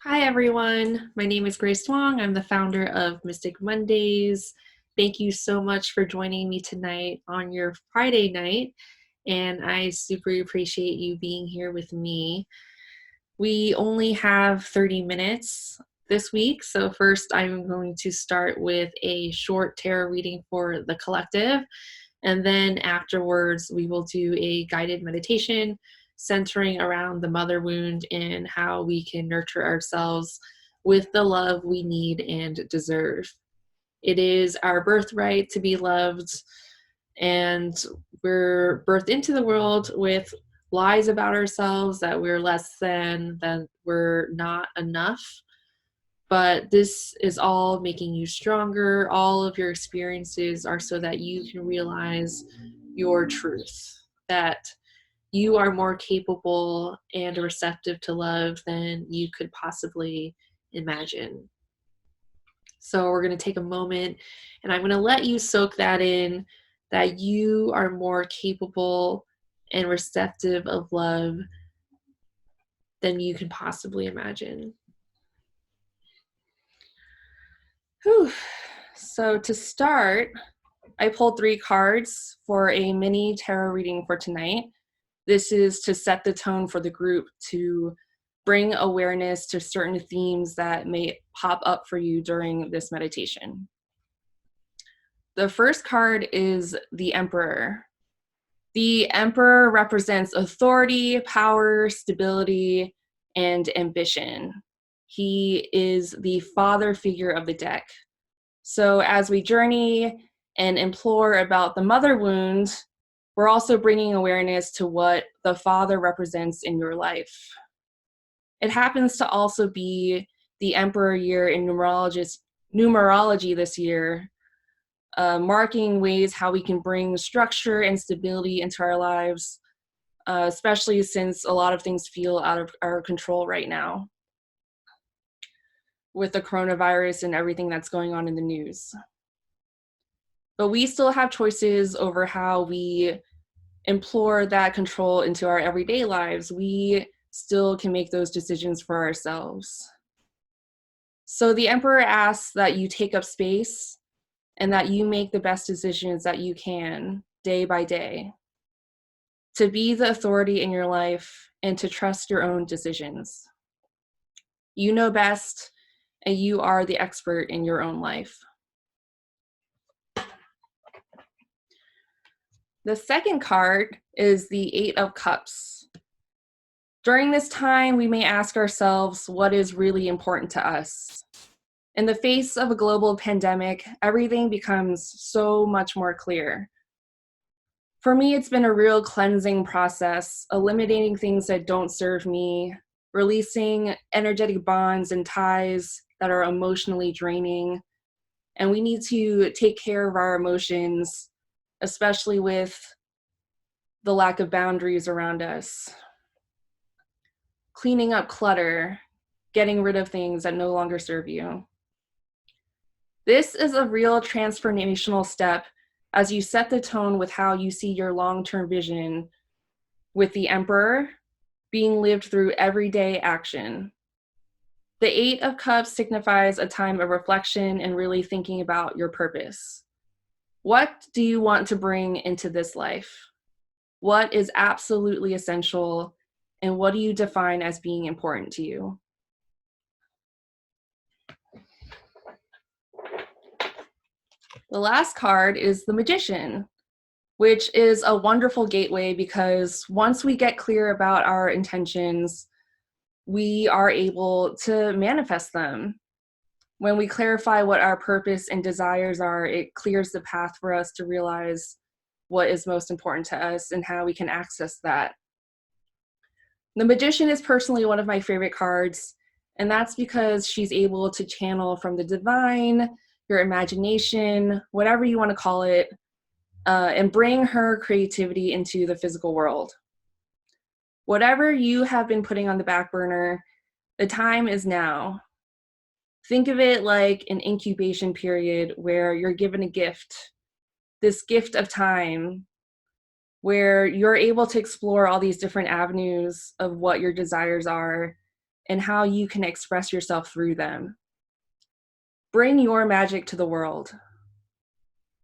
Hi, everyone. My name is Grace Duong. I'm the founder of Mystic Mondays. Thank you so much for joining me tonight on your Friday night, and I super appreciate you being here with me. We only have 30 minutes this week, so first I'm going to start with a short tarot reading for the collective, and then afterwards, we will do a guided meditation centering around the mother wound and how we can nurture ourselves with the love we need and deserve. It is our birthright to be loved, and we're birthed into the world with lies about ourselves that we're less than, that we're not enough. But this is all making you stronger. All of your experiences are so that you can realize your truth, that you are more capable and receptive to love than you could possibly imagine. So we're going to take a moment and I'm going to let you soak that in, that you are more capable and receptive of love than you can possibly imagine. Whew. So to start, I pulled 3 cards for a mini tarot reading for tonight. This is to set the tone for the group, to bring awareness to certain themes that may pop up for you during this meditation. The first card is the Emperor. The Emperor represents authority, power, stability, and ambition. He is the father figure of the deck. So as we journey and implore about the mother wound, we're also bringing awareness to what the father represents in your life. It happens to also be the Emperor year in numerology this year, marking ways how we can bring structure and stability into our lives, especially since a lot of things feel out of our control right now with the coronavirus and everything that's going on in the news. But we still have choices over how we implore that control into our everyday lives. We still can make those decisions for ourselves. So the Emperor asks that you take up space and that you make the best decisions that you can day by day, to be the authority in your life and to trust your own decisions. You know best, and you are the expert in your own life. The second card is the Eight of Cups. During this time, we may ask ourselves what is really important to us. In the face of a global pandemic, everything becomes so much more clear. For me, it's been a real cleansing process, eliminating things that don't serve me, releasing energetic bonds and ties that are emotionally draining. And we need to take care of our emotions, especially with the lack of boundaries around us. Cleaning up clutter, getting rid of things that no longer serve you. This is a real transformational step as you set the tone with how you see your long-term vision, with the Emperor being lived through everyday action. The Eight of Cups signifies a time of reflection and really thinking about your purpose. What do you want to bring into this life? What is absolutely essential, and what do you define as being important to you? The last card is the Magician, which is a wonderful gateway because once we get clear about our intentions, we are able to manifest them. When we clarify what our purpose and desires are, it clears the path for us to realize what is most important to us and how we can access that. The Magician is personally one of my favorite cards, and that's because she's able to channel from the divine, your imagination, whatever you want to call it, and bring her creativity into the physical world. Whatever you have been putting on the back burner, the time is now. Think of it like an incubation period where you're given a gift, this gift of time, where you're able to explore all these different avenues of what your desires are and how you can express yourself through them. Bring your magic to the world.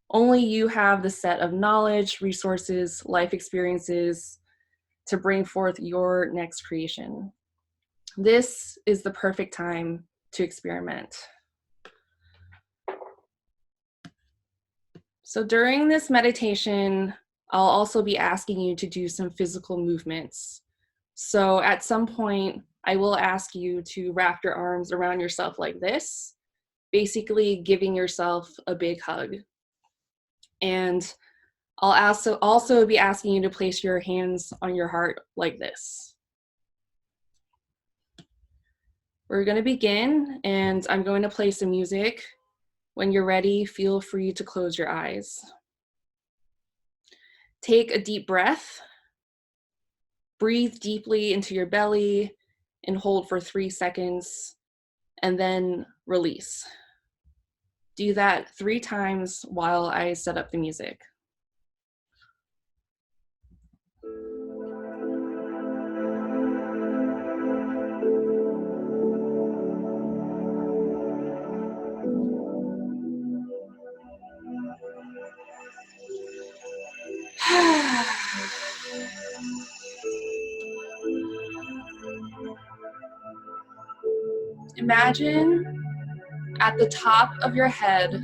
Only you have the set of knowledge, resources, life experiences to bring forth your next creation. This is the perfect time to experiment. So during this meditation, I'll also be asking you to do some physical movements. So at some point, I will ask you to wrap your arms around yourself like this, basically giving yourself a big hug. And I'll also be asking you to place your hands on your heart like this. We're going to begin, and I'm going to play some music. When you're ready, feel free to close your eyes. Take a deep breath. Breathe deeply into your belly and hold for 3 seconds, and then release. Do that 3 times while I set up the music. Imagine at the top of your head,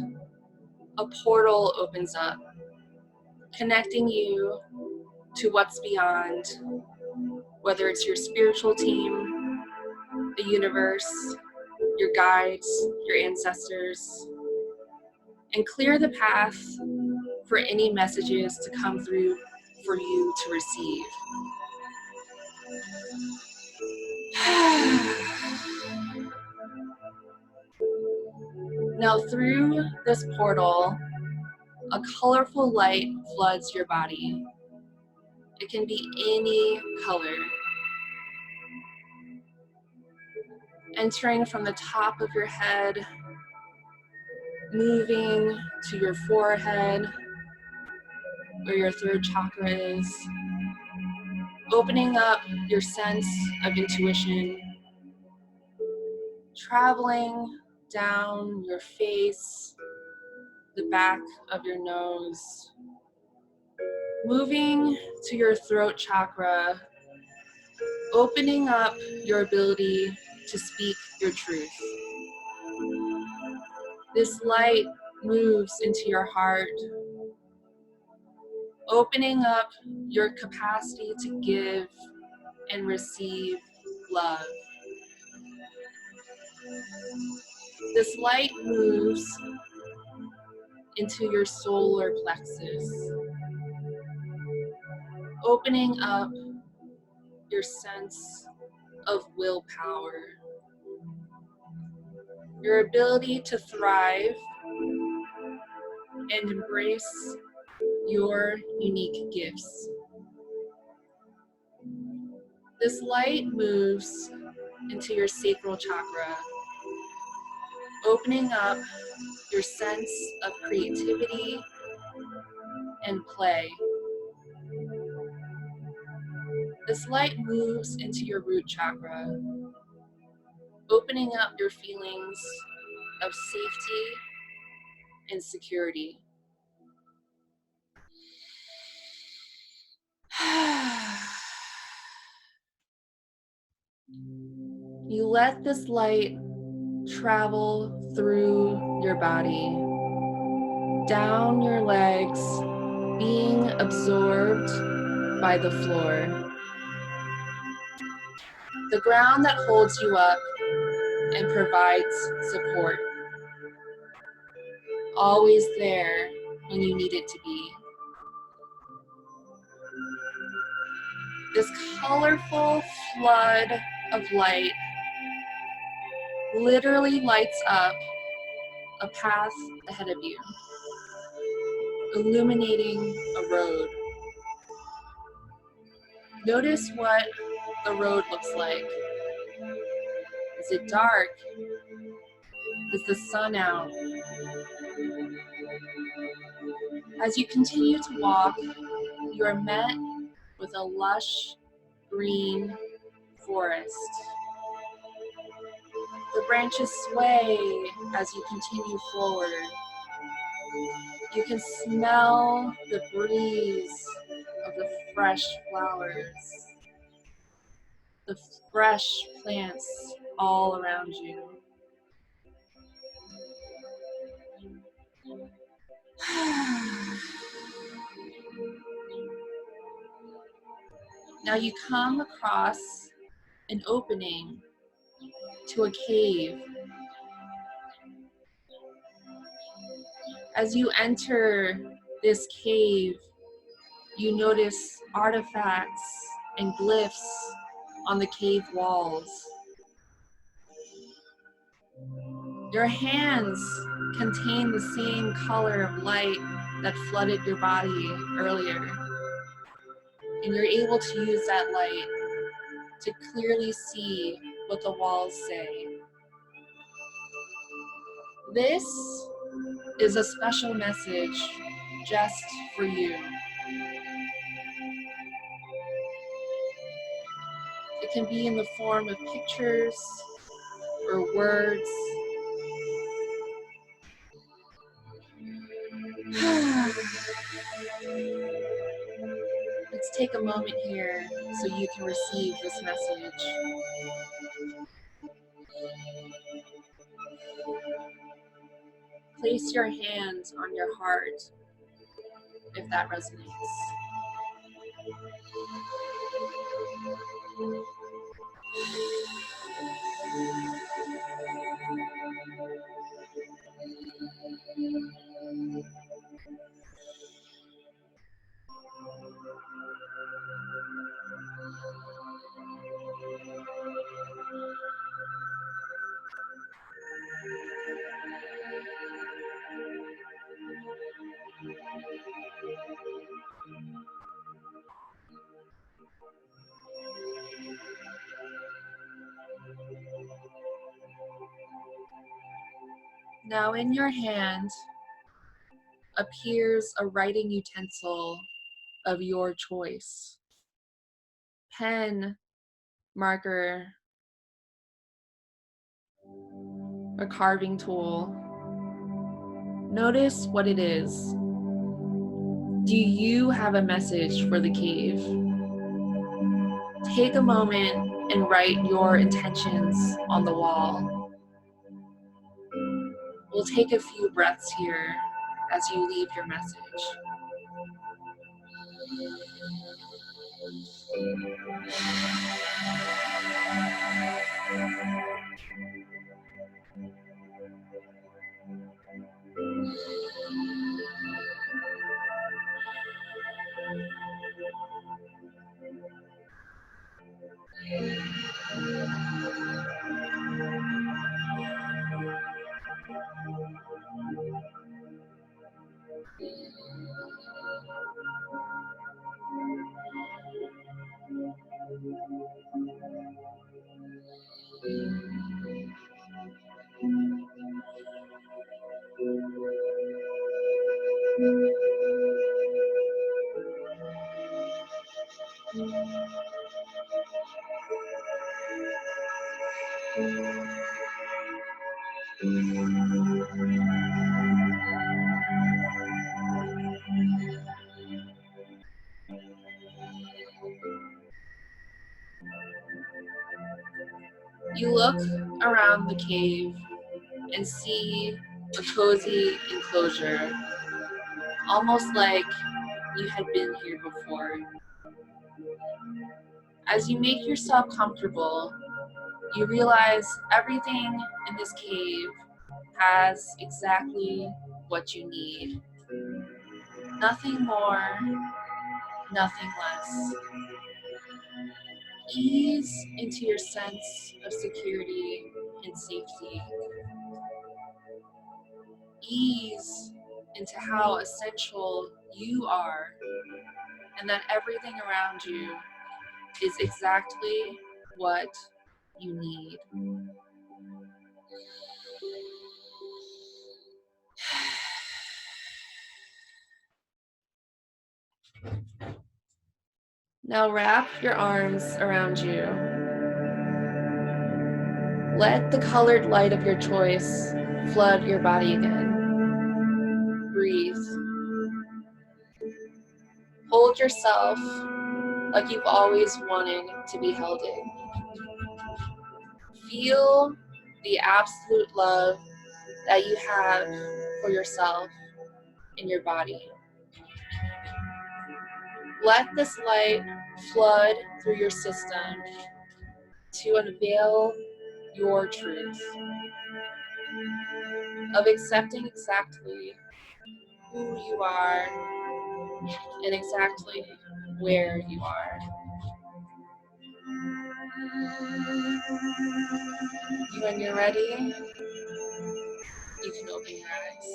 a portal opens up, connecting you to what's beyond, whether it's your spiritual team, the universe, your guides, your ancestors, and clear the path for any messages to come through for you to receive. Now through this portal, a colorful light floods your body. It can be any color. Entering from the top of your head, moving to your forehead, where your third chakra is, opening up your sense of intuition, traveling down your face, the back of your nose, moving to your throat chakra, opening up your ability to speak your truth. This light moves into your heart, opening up your capacity to give and receive love. This light moves into your solar plexus, opening up your sense of willpower, your ability to thrive and embrace your unique gifts. This light moves into your sacral chakra, opening up your sense of creativity and play. This light moves into your root chakra, opening up your feelings of safety and security. You let this light travel through your body, down your legs, being absorbed by the floor. The ground that holds you up and provides support. Always there when you need it to be. This colorful flood of light literally lights up a path ahead of you, illuminating a road. Notice what the road looks like. Is it dark? Is the sun out? As you continue to walk, you are met with a lush green forest. The branches sway as you continue forward. You can smell the breeze of the fresh flowers, the fresh plants all around you. Now you come across an opening to a cave. As you enter this cave, you notice artifacts and glyphs on the cave walls. Your hands contain the same color of light that flooded your body earlier, and you're able to use that light to clearly see what the walls say. This is a special message just for you. It can be in the form of pictures or words. Let's take a moment here so you can receive this message. Place your hands on your heart if that resonates. Now in your hand appears a writing utensil of your choice. Pen, marker, a carving tool. Notice what it is. Do you have a message for the cave? Take a moment and write your intentions on the wall. We'll take a few breaths here as you leave your message. You look around the cave and see a cozy enclosure, almost like you had been here before. As you make yourself comfortable, you realize everything in this cave has exactly what you need. Nothing more, nothing less. Ease into your sense of security and safety. Ease into how essential you are, and that everything around you is exactly what you need. Now wrap your arms around you. Let the colored light of your choice flood your body again. Breathe. Hold yourself like you've always wanted to be held in. Feel the absolute love that you have for yourself in your body. Let this light flood through your system to unveil your truth of accepting exactly who you are and exactly where you are. When you're ready, you can open your eyes.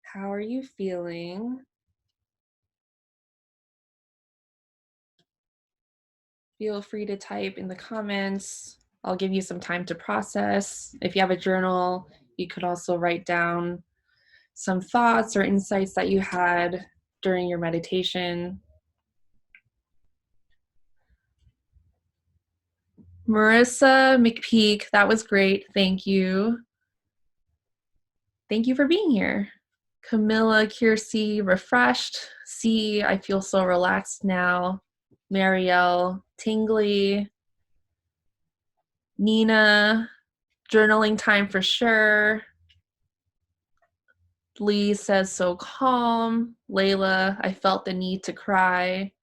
How are you feeling? Feel free to type in the comments. I'll give you some time to process. If you have a journal, you could also write down some thoughts or insights that you had during your meditation. Marissa McPeak, that was great. Thank you. Thank you for being here. Camilla Kiersey, refreshed. C, I feel so relaxed now. Marielle, tingly. Nina, journaling time for sure. Lee says so calm. Layla, I felt the need to cry.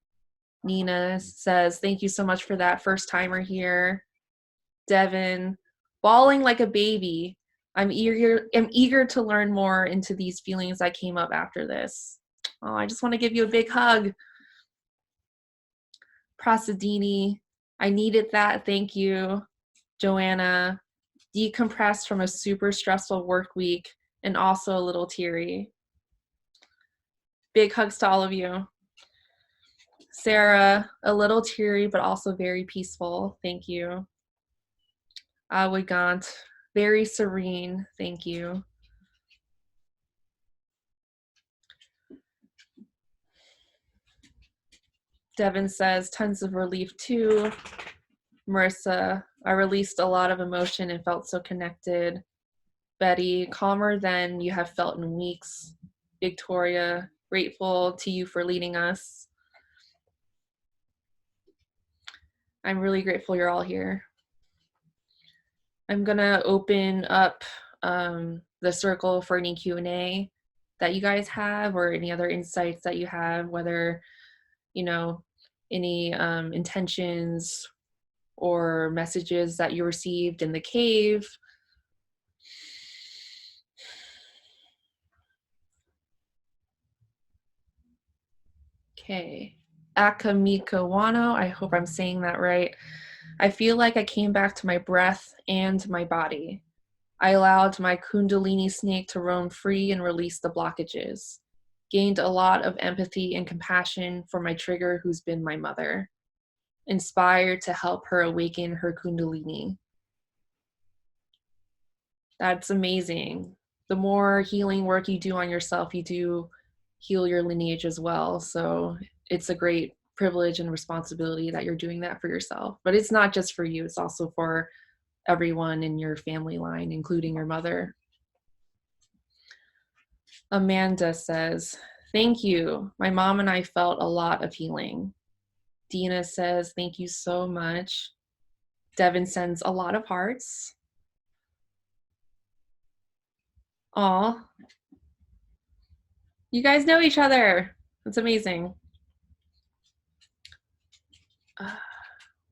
Nina says, thank you so much for that, first timer here. Devin, bawling like a baby. I'm eager to learn more into these feelings that came up after this. Oh, I just want to give you a big hug. Prasadini, I needed that, thank you. Joanna, decompressed from a super stressful work week and also a little teary. Big hugs to all of you. Sarah, a little teary, but also very peaceful. Thank you. Awigant, very serene. Thank you. Devin says, tons of relief too. Marissa, I released a lot of emotion and felt so connected. Betty, calmer than you have felt in weeks. Victoria, grateful to you for leading us. I'm really grateful you're all here. I'm gonna open up the circle for any Q&A that you guys have or any other insights that you have, whether, you know, any intentions or messages that you received in the cave. Okay. Akamikawano, I hope I'm saying that right. I feel like I came back to my breath and my body. I allowed my Kundalini snake to roam free and release the blockages. Gained a lot of empathy and compassion for my trigger, who's been my mother. Inspired to help her awaken her Kundalini. That's amazing. The more healing work you do on yourself, you do heal your lineage as well. So it's a great privilege and responsibility that you're doing that for yourself. But it's not just for you, it's also for everyone in your family line, including your mother. Amanda says, thank you. My mom and I felt a lot of healing. Dina says, thank you so much. Devin sends a lot of hearts. Aw. You guys know each other. That's amazing.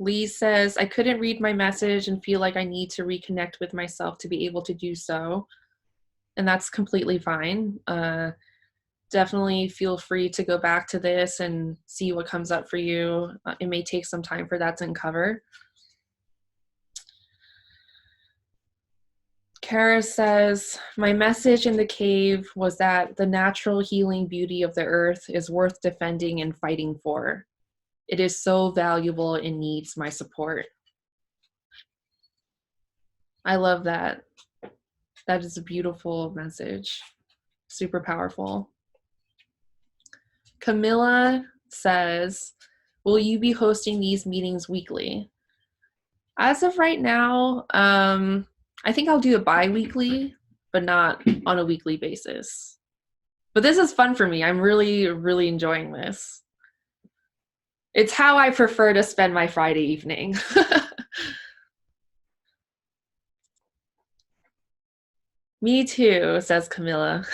Lee says, I couldn't read my message and feel like I need to reconnect with myself to be able to do so. And that's completely fine. Definitely feel free to go back to this and see what comes up for you. It may take some time for that to uncover. Kara says, my message in the cave was that the natural healing beauty of the earth is worth defending and fighting for. It is so valuable and needs my support. I love that. That is a beautiful message. Super powerful. Camilla says, will you be hosting these meetings weekly? As of right now, I think I'll do it bi-weekly, but not on a weekly basis. But this is fun for me. I'm really, really enjoying this. It's how I prefer to spend my Friday evening. Me too, says Camilla.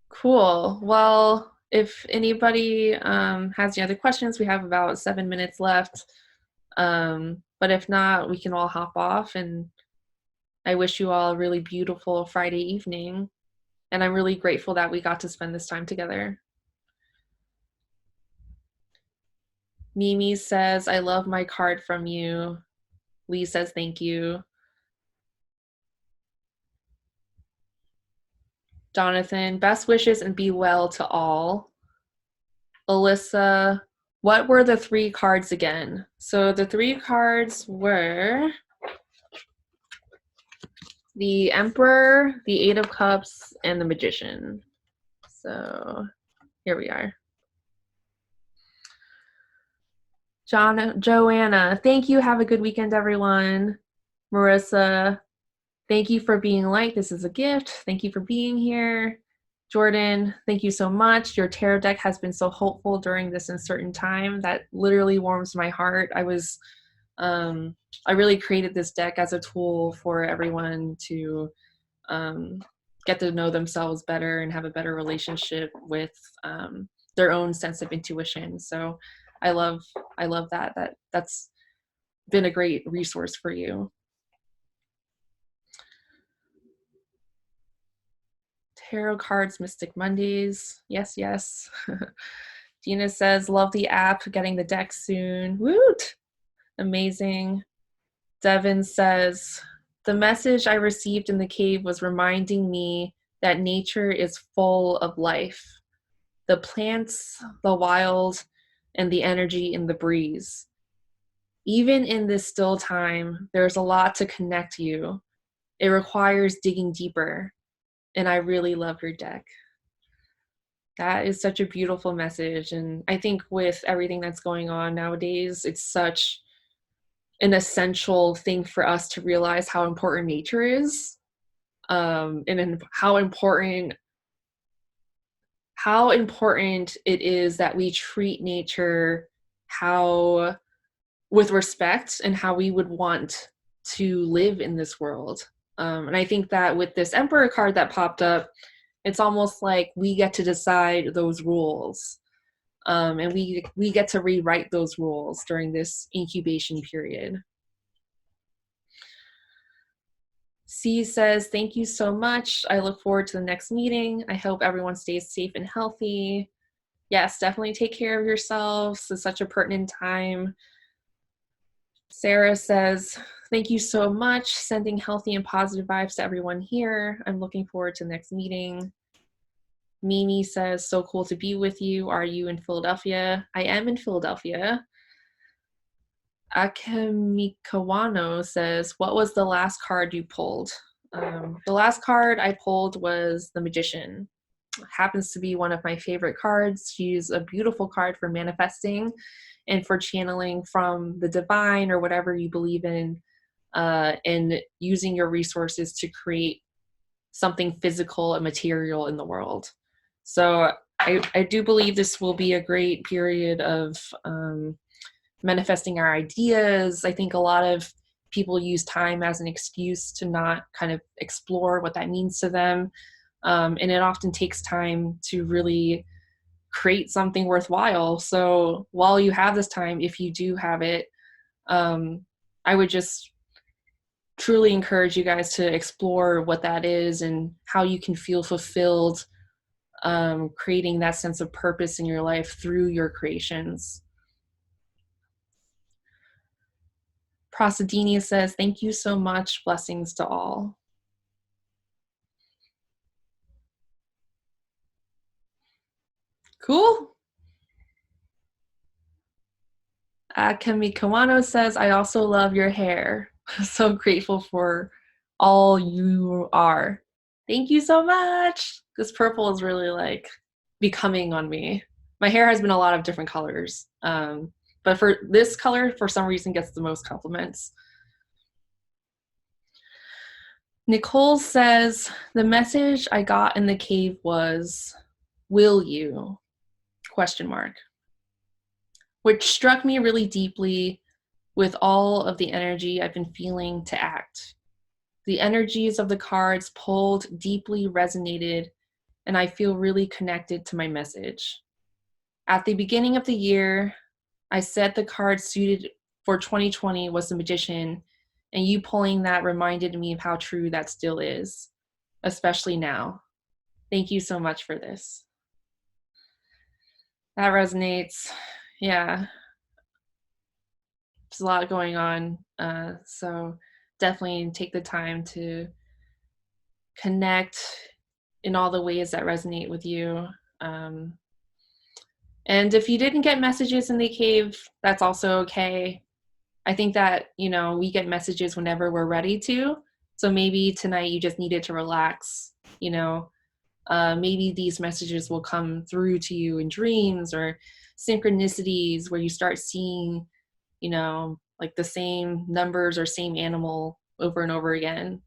Cool. Well, if anybody has any other questions, we have about 7 minutes left. But if not, we can all hop off. And I wish you all a really beautiful Friday evening. And I'm really grateful that we got to spend this time together. Mimi says, I love my card from you. Lee says, thank you. Jonathan, best wishes and be well to all. Alyssa, what were the 3 cards again? So the 3 cards were the Emperor, the 8 of Cups, and the Magician. So here we are. Joanna, thank you. Have a good weekend, everyone. Marissa, thank you for being light. This is a gift. Thank you for being here. Jordan, thank you so much. Your tarot deck has been so hopeful during this uncertain time. That literally warms my heart. I really created this deck as a tool for everyone to get to know themselves better and have a better relationship with their own sense of intuition. So I love that. That's been a great resource for you. Tarot cards, Mystic Mondays. Yes, yes. Dina says, love the app, getting the deck soon. Woot! Amazing. Devin says, the message I received in the cave was reminding me that nature is full of life. The plants, the wild, and the energy in the breeze. Even in this still time, there's a lot to connect you. It requires digging deeper. And I really love your deck. That is such a beautiful message. And I think with everything that's going on nowadays, it's such an essential thing for us to realize how important nature is, and how important it is that we treat nature with respect and how we would want to live in this world. And I think that with this Emperor card that popped up, it's almost like we get to decide those rules. And we get to rewrite those rules during this incubation period. C says, thank you so much. I look forward to the next meeting. I hope everyone stays safe and healthy. Yes, definitely take care of yourselves. It's such a pertinent time. Sarah says, thank you so much. Sending healthy and positive vibes to everyone here. I'm looking forward to the next meeting. Mimi says, so cool to be with you. Are you in Philadelphia? I am in Philadelphia. Akemikawano says, what was the last card you pulled? The last card I pulled was the Magician. It happens to be one of my favorite cards. She's a beautiful card for manifesting and for channeling from the divine or whatever you believe in, and using your resources to create something physical and material in the world. So I do believe this will be a great period of manifesting our ideas. I think a lot of people use time as an excuse to not kind of explore what that means to them. And it often takes time to really create something worthwhile. So while you have this time, if you do have it, I would just truly encourage you guys to explore what that is and how you can feel fulfilled, creating that sense of purpose in your life through your creations. Prasadini says, thank you so much. Blessings to all. Cool. Kemi Kawano says, I also love your hair. So grateful for all you are. Thank you so much. This purple is really like becoming on me. My hair has been a lot of different colors. But for this color, for some reason, gets the most compliments. Nicole says, the message I got in the cave was, will you? Question mark. Which struck me really deeply with all of the energy I've been feeling to act. The energies of the cards pulled deeply resonated, and I feel really connected to my message. At the beginning of the year, I said the card suited for 2020 was the Magician, and you pulling that reminded me of how true that still is, especially now. Thank you so much for this. That resonates. Yeah, there's a lot going on. So definitely take the time to connect in all the ways that resonate with you. Um, and if you didn't get messages in the cave, that's also okay. I think that, we get messages whenever we're ready to. So maybe tonight you just needed to relax, maybe these messages will come through to you in dreams or synchronicities where you start seeing, like the same numbers or same animal over and over again.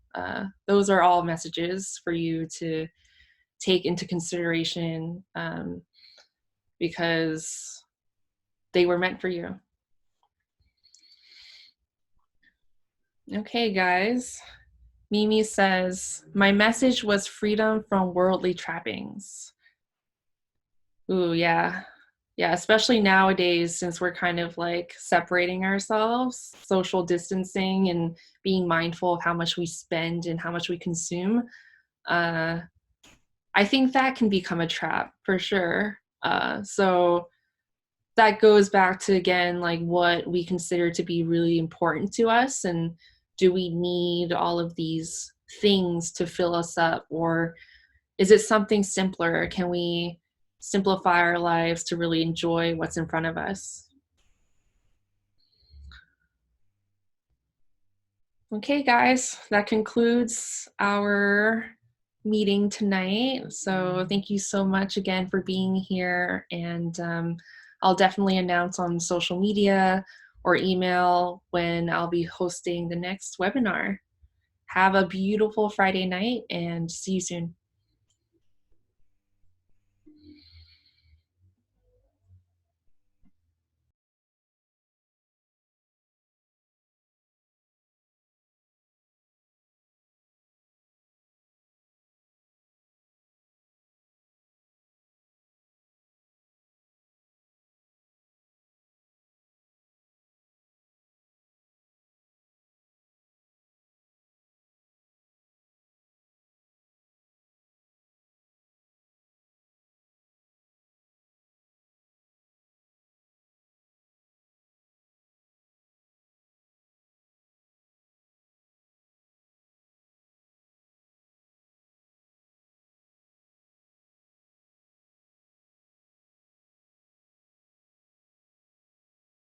Those are all messages for you to take into consideration, because they were meant for you. Okay, guys. Mimi says, my message was freedom from worldly trappings. Ooh, yeah. Yeah, especially nowadays since we're kind of like separating ourselves, social distancing, and being mindful of how much we spend and how much we consume. Uh, I think that can become a trap for sure. So that goes back to, again, like what we consider to be really important to us, and do we need all of these things to fill us up, or is it something simpler? Can we simplify our lives to really enjoy what's in front of us? Okay, guys, that concludes our meeting tonight. So thank you so much again for being here. And I'll definitely announce on social media or email when I'll be hosting the next webinar. Have a beautiful Friday night and see you soon.